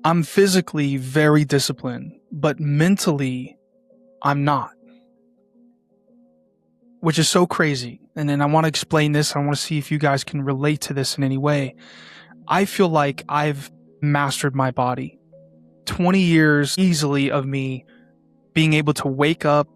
I'm physically very disciplined, but mentally I'm not, which is so crazy. And then I want to explain this. I want to see if you guys can relate to this in any way. I feel like I've mastered my body. 20 years easily of me being able to wake up,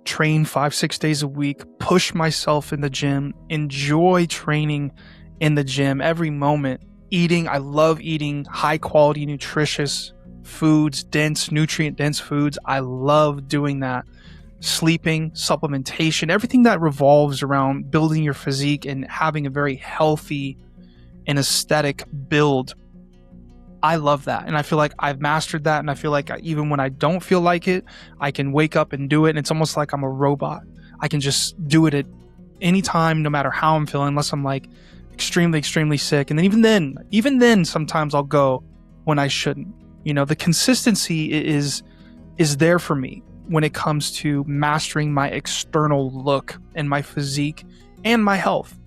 train 5-6 days a week, push myself in the gym, enjoy training in the gym every moment. Eating, I love eating high quality, nutritious foods, nutrient dense foods. I love doing that. Sleeping, supplementation, everything that revolves around building your physique and having a very healthy and aesthetic build. I love that. And I feel like I've mastered that. And I feel like even when I don't feel like it, I can wake up and do it. And it's almost like I'm a robot. I can just do it at any time, no matter how I'm feeling, unless I'm like extremely, extremely sick. And then even then, sometimes I'll go when I shouldn't. You know, the consistency is there for me when it comes to mastering my external look and my physique and my health.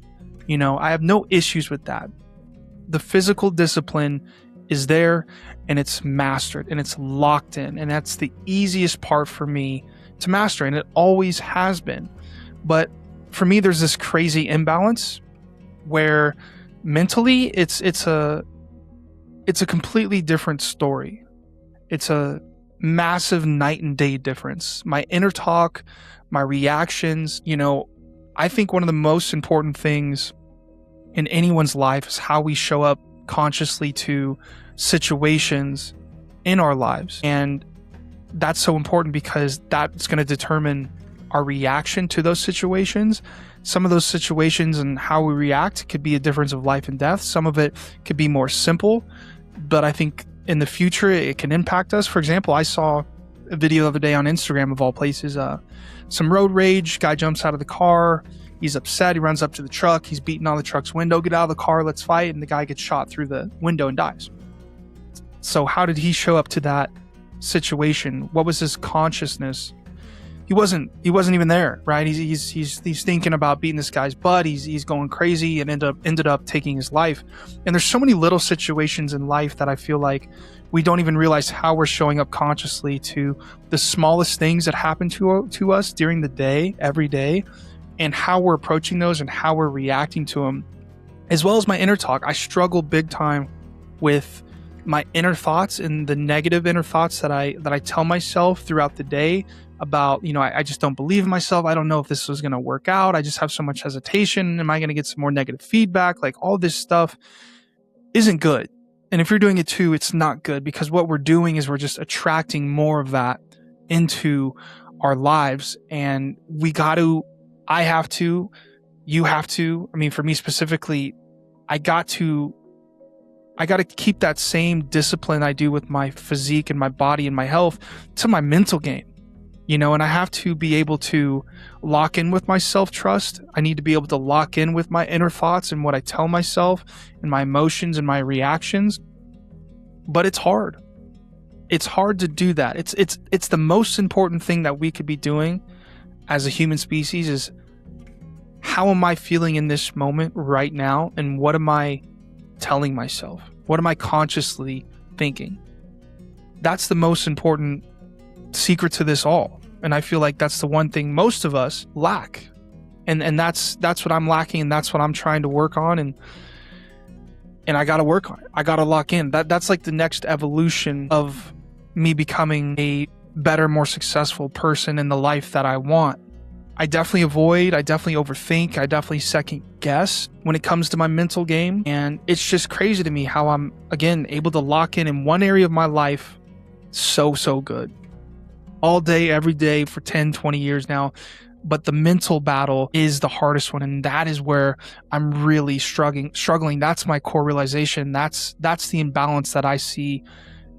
You know, I have no issues with that. The physical discipline is there and it's mastered and it's locked in. And that's the easiest part for me to master. And it always has been. But for me, there's this crazy imbalance where mentally it's a completely different story. It's a massive night and day difference. My inner talk, my reactions, you know, I think one of the most important things in anyone's life is how we show up consciously to situations in our lives. And that's so important because that's going to determine our reaction to those situations. Some of those situations and how we react could be a difference of life and death. Some of it could be more simple, but I think in the future it can impact us. For example, I saw a video the other day on Instagram, of all places, some road rage. Guy jumps out of the car. He's upset. He runs up to the truck. He's beating on the truck's window. Get out of the car. Let's fight. And the guy gets shot through the window and dies. So how did he show up to that situation? What was his consciousness? He wasn't even there, right? He's thinking about beating this guy's butt. He's going crazy and ended up taking his life. And there's so many little situations in life that I feel like we don't even realize how we're showing up consciously to the smallest things that happen to us during the day, every day, and how we're approaching those and how we're reacting to them, as well as my inner talk. I struggle big time with my inner thoughts and the negative inner thoughts that I tell myself throughout the day about, you know, I just don't believe in myself. I don't know if this was going to work out. I just have so much hesitation. Am I going to get some more negative feedback? Like, all this stuff isn't good. And if you're doing it too, it's not good, because what we're doing is we're just attracting more of that into our lives. And I have to, you have to, I mean, for me specifically, I got to keep that same discipline I do with my physique and my body and my health to my mental game, you know, and I have to be able to lock in with my self-trust. I need to be able to lock in with my inner thoughts and what I tell myself and my emotions and my reactions. But it's hard. It's hard to do that. It's the most important thing that we could be doing as a human species is, how am I feeling in this moment right now? And what am I telling myself? What am I consciously thinking? That's the most important secret to this all. And I feel like that's the one thing most of us lack. And that's what I'm lacking, and that's what I'm trying to work on, and I got to work on it. I got to lock in. That's like the next evolution of me becoming a better, more successful person in the life that I want. I definitely overthink, I definitely second guess when it comes to my mental game. And it's just crazy to me how I'm, again, able to lock in one area of my life so good. All day, every day for 10, 20 years now. But the mental battle is the hardest one. And that is where I'm really struggling. That's my core realization. That's the imbalance that I see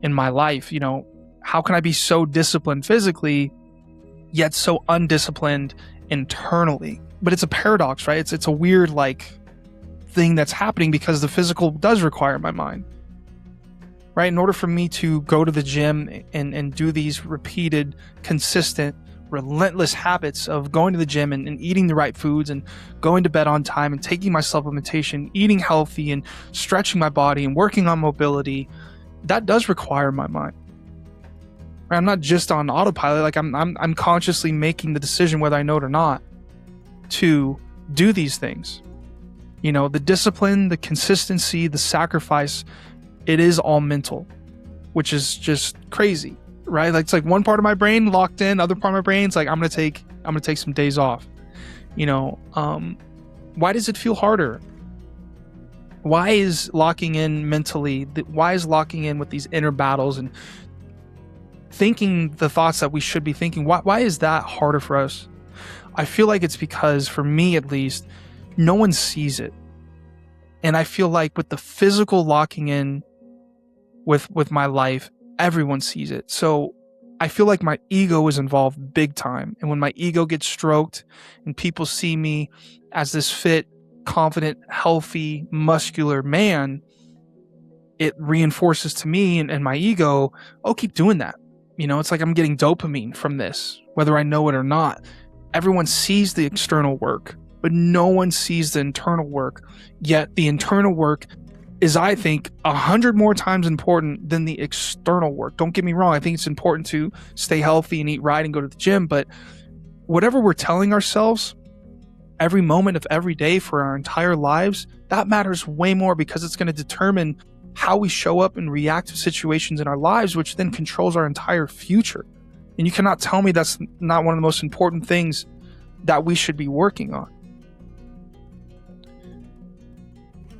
in my life. You know, how can I be so disciplined physically, yet so undisciplined internally? But it's a paradox, right? It's a weird thing that's happening, because the physical does require my mind, right? In order for me to go to the gym and do these repeated, consistent, relentless habits of going to the gym and eating the right foods and going to bed on time and taking my supplementation, eating healthy and stretching my body and working on mobility, that does require my mind. I'm not just on autopilot. Like I'm consciously making the decision, whether I know it or not, to do these things. The discipline, the consistency, the sacrifice, it is all mental, which is just crazy, right? Like it's like one part of my brain locked in, other part of my brain's like, I'm gonna take some days off. Why does it feel harder? Why is locking in mentally? Why is locking in with these inner battles and thinking the thoughts that we should be thinking? Why is that harder for us? I feel like it's because, for me at least, no one sees it. And I feel like with the physical locking in with my life, everyone sees it. So I feel like my ego is involved big time. And when my ego gets stroked and people see me as this fit, confident, healthy, muscular man, it reinforces to me and my ego, oh, keep doing that. It's like I'm getting dopamine from this, whether I know it or not. Everyone sees the external work, but no one sees the internal work. Yet the internal work is, I think, 100 more times important than the external work. Don't get me wrong. I think it's important to stay healthy and eat right and go to the gym. But whatever we're telling ourselves every moment of every day for our entire lives, that matters way more, because it's going to determine how we show up and react to situations in our lives, which then controls our entire future. And you cannot tell me that's not one of the most important things that we should be working on.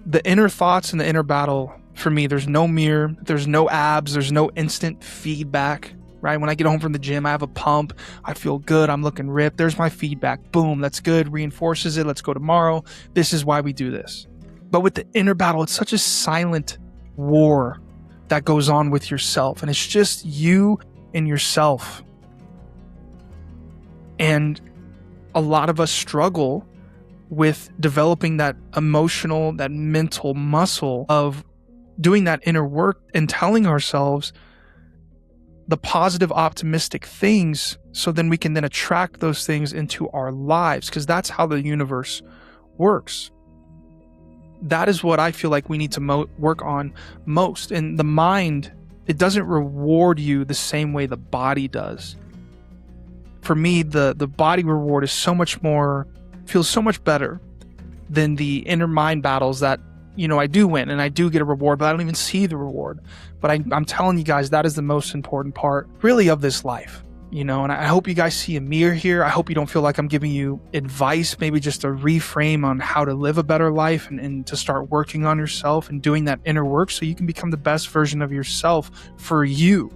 The inner thoughts and the inner battle, for me, there's no mirror, there's no abs, there's no instant feedback, right? When I get home from the gym, I have a pump, I feel good, I'm looking ripped, there's my feedback, boom, that's good, reinforces it, let's go tomorrow, this is why we do this. But with the inner battle, it's such a silent war that goes on with yourself, and it's just you and yourself. And a lot of us struggle with developing that emotional, that mental muscle of doing that inner work and telling ourselves the positive, optimistic things, so then we can then attract those things into our lives, because that's how the universe works. That is what I feel like we need to work on most. And the mind, it doesn't reward you the same way the body does. For me, the body reward is feels so much better than the inner mind battles that, I do win and I do get a reward, but I don't even see the reward. But I'm telling you guys, that is the most important part, really, of this life. And I hope you guys see a mirror here. I hope you don't feel like I'm giving you advice, maybe just a reframe on how to live a better life and to start working on yourself and doing that inner work so you can become the best version of yourself for you.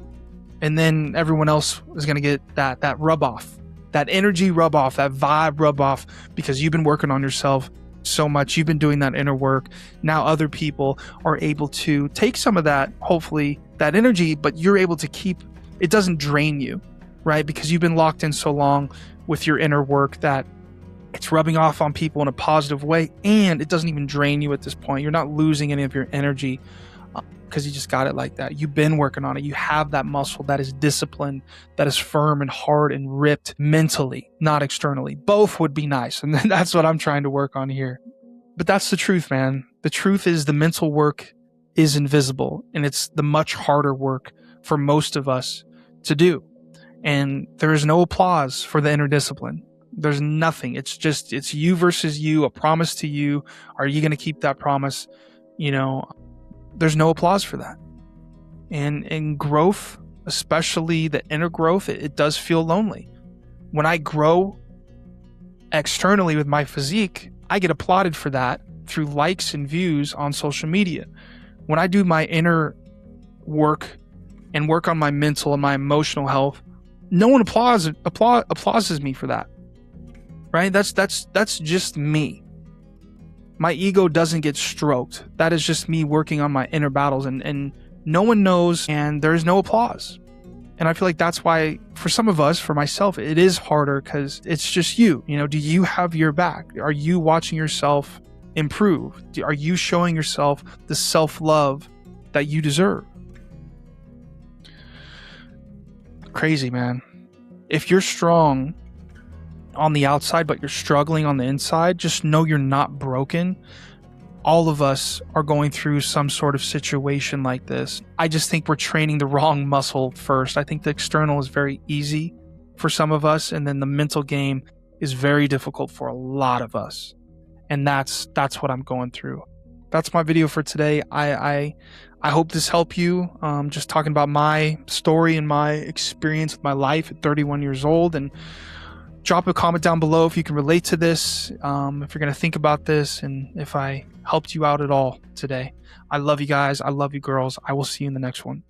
And then everyone else is going to get that rub off, that energy rub off, that vibe rub off, because you've been working on yourself so much. You've been doing that inner work. Now other people are able to take some of that, hopefully, that energy, but you're able to keep, it doesn't drain you. Right? Because you've been locked in so long with your inner work that it's rubbing off on people in a positive way, and it doesn't even drain you at this point. You're not losing any of your energy because you just got it like that. You've been working on it. You have that muscle that is disciplined, that is firm and hard and ripped mentally, not externally. Both would be nice, and that's what I'm trying to work on here. But that's the truth, man. The truth is the mental work is invisible, and it's the much harder work for most of us to do. And there is no applause for the inner discipline. There's nothing. It's you versus you, a promise to you. Are you going to keep that promise? There's no applause for that. And in growth, especially the inner growth, it does feel lonely. When I grow externally with my physique, I get applauded for that through likes and views on social media. When I do my inner work and work on my mental and my emotional health, no one applauses me for that, right? That's just me. My ego doesn't get stroked. That is just me working on my inner battles, and no one knows, and there's no applause. And I feel like that's why, for some of us, for myself, it is harder, because it's just you. Do you have your back? Are you watching yourself improve? Are you showing yourself the self-love that you deserve? Crazy, man. If you're strong on the outside but you're struggling on the inside, just know you're not broken. all of us are going through some sort of situation like this. I just think we're training the wrong muscle first. I think the external is very easy for some of us, and then the mental game is very difficult for a lot of us. And that's what I'm going through. That's my video for today. I hope this helped you. Just talking about my story and my experience with my life at 31 years old. And drop a comment down below if you can relate to this, if you're going to think about this, and if I helped you out at all today. I love you guys. I love you girls. I will see you in the next one.